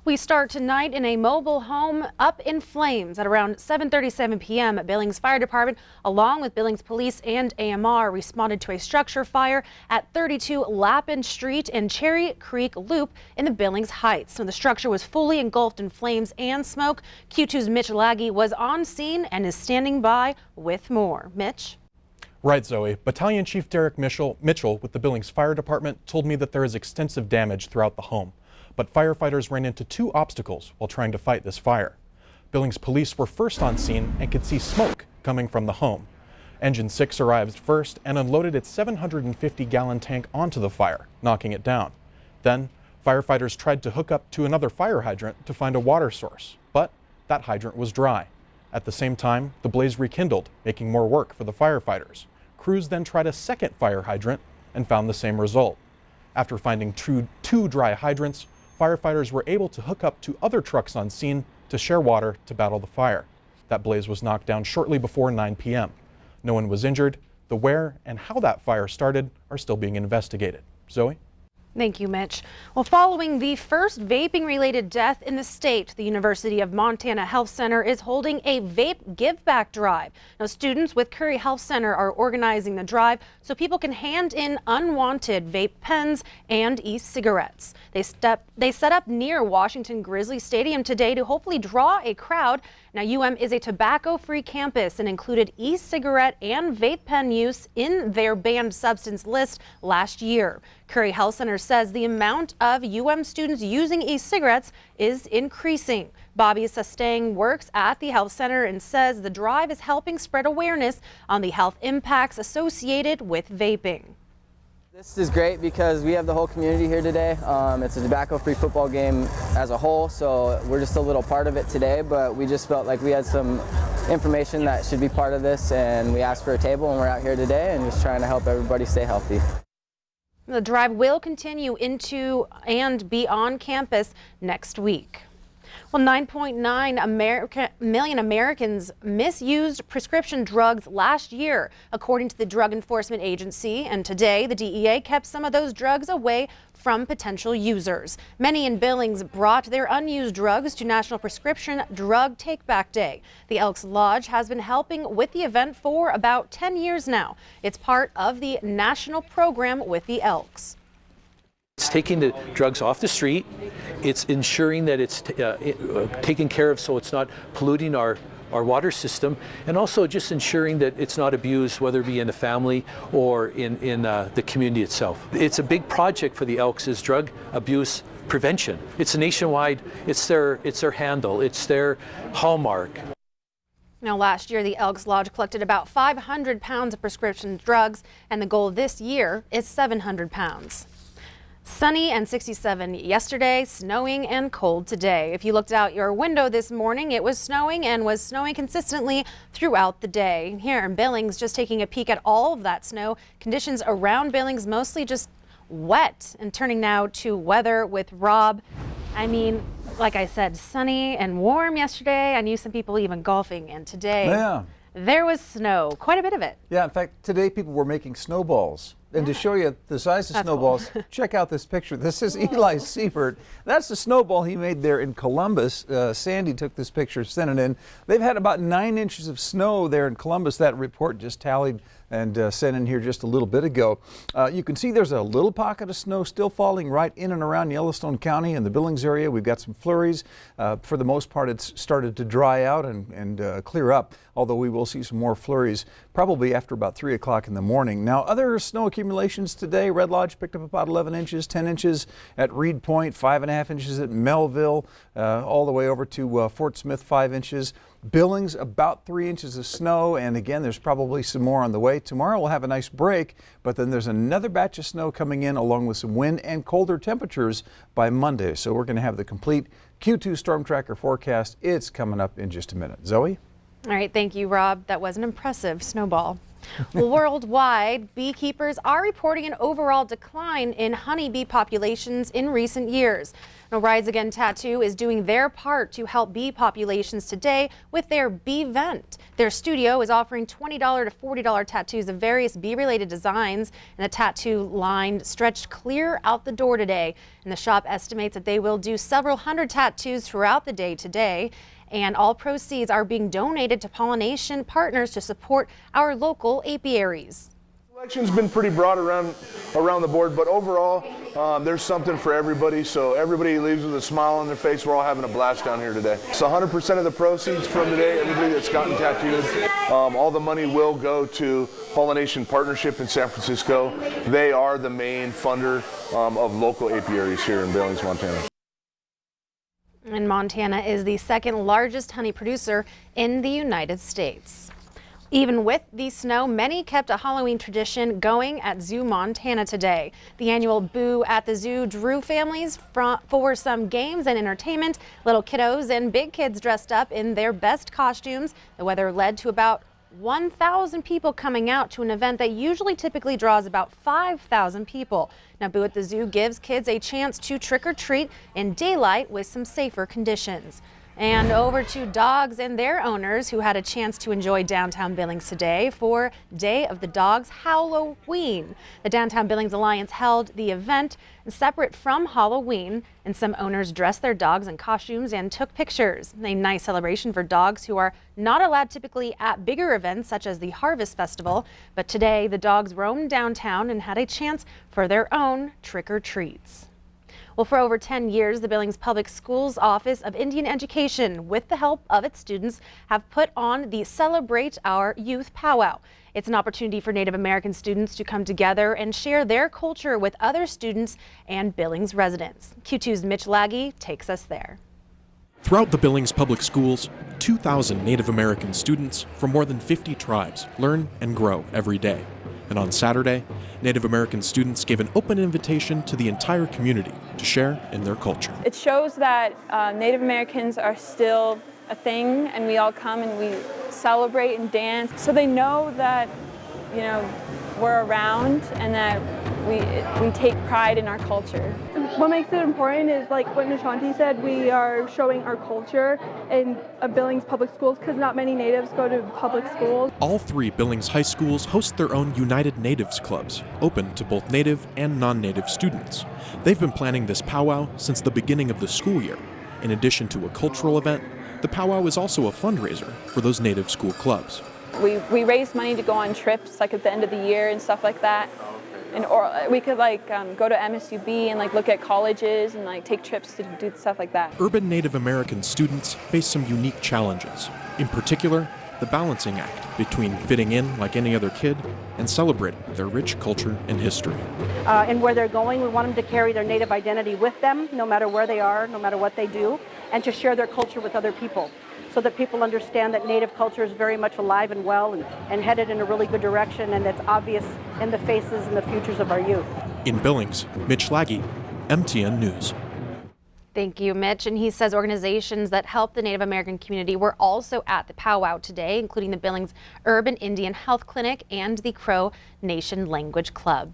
We start tonight in a mobile home up in flames at around 7:37 p.m. Billings Fire Department, along with Billings Police and AMR, responded to a structure fire at 32 Lappin Street and Cherry Creek Loop in the Billings Heights. So the structure was fully engulfed in flames and smoke. Q2's Mitch Laggy was on scene and is standing by with more. Mitch? Right, Zoe. Battalion Chief Derek Mitchell with the Billings Fire Department told me that there is extensive damage throughout the home. But firefighters ran into two obstacles while trying to fight this fire. Billings police were first on scene and could see smoke coming from the home. Engine 6 arrived first and unloaded its 750-gallon tank onto the fire, knocking it down. Then, firefighters tried to hook up to another fire hydrant to find a water source, but that hydrant was dry. At the same time, the blaze rekindled, making more work for the firefighters. Crews then tried a second fire hydrant and found the same result. After finding two dry hydrants, firefighters were able to hook up to other trucks on scene to share water to battle the fire. That blaze was knocked down shortly before 9 p.m. No one was injured. The where and how that fire started are still being investigated. Zoe? Thank you, Mitch. Well, following the first vaping-related death in the state, the University of Montana Health Center is holding a vape give-back drive. Now, students with Curry Health Center are organizing the drive so people can hand in unwanted vape pens and e-cigarettes. They set up near Washington Grizzly Stadium today to hopefully draw a crowd. Now, UM is a tobacco-free campus and included e-cigarette and vape pen use in their banned substance list last year. Curry Health Center says the amount of UM students using e-cigarettes is increasing. Bobby Sustang works at the health center and says the drive is helping spread awareness on the health impacts associated with vaping. This is great because we have the whole community here today. It's a tobacco-free football game as a whole, so we're just a little part of it today, but we just felt like we had some information that should be part of this, and we asked for a table, and we're out here today and just trying to help everybody stay healthy. The drive will continue into and be on campus next week. Well, 9.9 million Americans misused prescription drugs last year, according to the Drug Enforcement Agency. And today, the DEA kept some of those drugs away from potential users. Many in Billings brought their unused drugs to National Prescription Drug Take-Back Day. The Elks Lodge has been helping with the event for about 10 years now. It's part of the national program with the Elks. It's taking the drugs off the street. It's ensuring that it's taken care of so it's not polluting our water system, and also just ensuring that it's not abused, whether it be in the family or in the community itself. It's a big project for the Elks, is drug abuse prevention. It's nationwide. It's their handle. It's their hallmark. Now, last year, the Elks Lodge collected about 500 pounds of prescription drugs, and the goal this year is 700 pounds. Sunny and 67 yesterday, snowing and cold today. If you looked out your window this morning, it was snowing and was snowing consistently throughout the day. Here in Billings, just taking a peek at all of that snow. Conditions around Billings mostly just wet. And turning now to weather with Rob. I mean, like I said, sunny and warm yesterday. I knew some people even golfing, and today there was snow, quite a bit of it. Yeah, in fact, today people were making snowballs. And to show you the size of snowballs, cool. Check out this picture. This is Eli Siebert. That's the snowball he made there in Columbus. Sandy took this picture, sent it in. They've had about 9 inches of snow there in Columbus. That report just tallied and sent in here just a little bit ago. You can see there's a little pocket of snow still falling right in and around Yellowstone County and the Billings area. We've got some flurries. For the most part, it's started to dry out and clear up, although we will see some more flurries probably after about 3 o'clock in the morning. Now, other snow accumulations today. Red Lodge picked up about 11 inches, 10 inches at Reed Point, 5.5 inches at Melville, all the way over to Fort Smith, 5 inches. Billings, about 3 inches of snow, and again, there's probably some more on the way. Tomorrow we'll have a nice break, but then there's another batch of snow coming in along with some wind and colder temperatures by Monday. So we're going to have the complete Q2 Storm Tracker forecast. It's coming up in just a minute. Zoe? All right, thank you, Rob. That was an impressive snowball. Well, worldwide, beekeepers are reporting an overall decline in honeybee populations in recent years. Now, Rise Again Tattoo is doing their part to help bee populations today with their bee vent. Their studio is offering $20 to $40 tattoos of various bee-related designs, and the tattoo line stretched clear out the door today. And the shop estimates that they will do several hundred tattoos throughout the day today. And all proceeds are being donated to pollination partners to support our local apiaries. Selection's been pretty broad around the board, but overall, there's something for everybody. So everybody leaves with a smile on their face. We're all having a blast down here today. So 100% of the proceeds from today, everybody that's gotten tattooed, all the money will go to Pollination Partnership in San Francisco. They are the main funder of local apiaries here in Billings, Montana. And Montana is the second largest honey producer in the United States. Even with the snow, many kept a Halloween tradition going at Zoo Montana today. The annual Boo at the Zoo drew families for some games and entertainment. Little kiddos and big kids dressed up in their best costumes. The weather led to about 1,000 people coming out to an event that usually typically draws about 5,000 people. Now, Boo at the Zoo gives kids a chance to trick or treat in daylight with some safer conditions. And over to dogs and their owners who had a chance to enjoy downtown Billings today for Day of the Dogs Halloween. The Downtown Billings Alliance held the event separate from Halloween, and some owners dressed their dogs in costumes and took pictures. A nice celebration for dogs who are not allowed typically at bigger events such as the Harvest Festival. But today the dogs roamed downtown and had a chance for their own trick-or-treats. Well, for over 10 years, the Billings Public Schools Office of Indian Education, with the help of its students, have put on the Celebrate Our Youth Powwow. It's an opportunity for Native American students to come together and share their culture with other students and Billings residents. Q2's Mitch Laggy takes us there. Throughout the Billings Public Schools, 2,000 Native American students from more than 50 tribes learn and grow every day. And on Saturday, Native American students gave an open invitation to the entire community to share in their culture. It shows that Native Americans are still a thing, and we all come and we celebrate and dance. So they know that, you know, we're around and that we take pride in our culture. What makes it important is, like what Nishanti said, we are showing our culture in Billings Public Schools because not many natives go to public schools. All three Billings high schools host their own United Natives clubs, open to both native and non-native students. They've been planning this powwow since the beginning of the school year. In addition to a cultural event, the powwow is also a fundraiser for those native school clubs. We raise money to go on trips, like at the end of the year and stuff like that. And or we could go to MSUB and look at colleges and take trips to do stuff like that. Urban Native American students face some unique challenges. In particular, the balancing act between fitting in like any other kid and celebrating their rich culture and history. And where they're going, we want them to carry their Native identity with them, no matter where they are, no matter what they do, and to share their culture with other people, so that people understand that Native culture is very much alive and well and headed in a really good direction, and it's obvious in the faces and the futures of our youth. In Billings, Mitch Laggy, MTN News. Thank you, Mitch. And he says organizations that help the Native American community were also at the powwow today, including the Billings Urban Indian Health Clinic and the Crow Nation Language Club.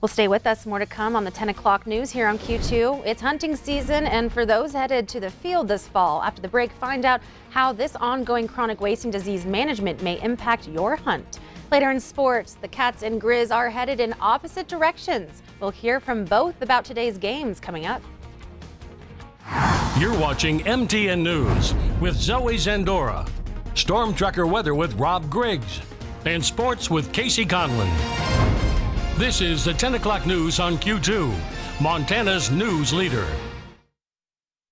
Well, stay with us. More to come on the 10 o'clock news here on Q2. It's hunting season, and for those headed to the field this fall, after the break, find out how this ongoing chronic wasting disease management may impact your hunt. Later in sports, the Cats and Grizz are headed in opposite directions. We'll hear from both about today's games coming up. You're watching MTN News with Zoe Zandora, Storm Tracker weather with Rob Griggs, and sports with Casey Conlon. This is the 10 o'clock news on Q2, Montana's news leader.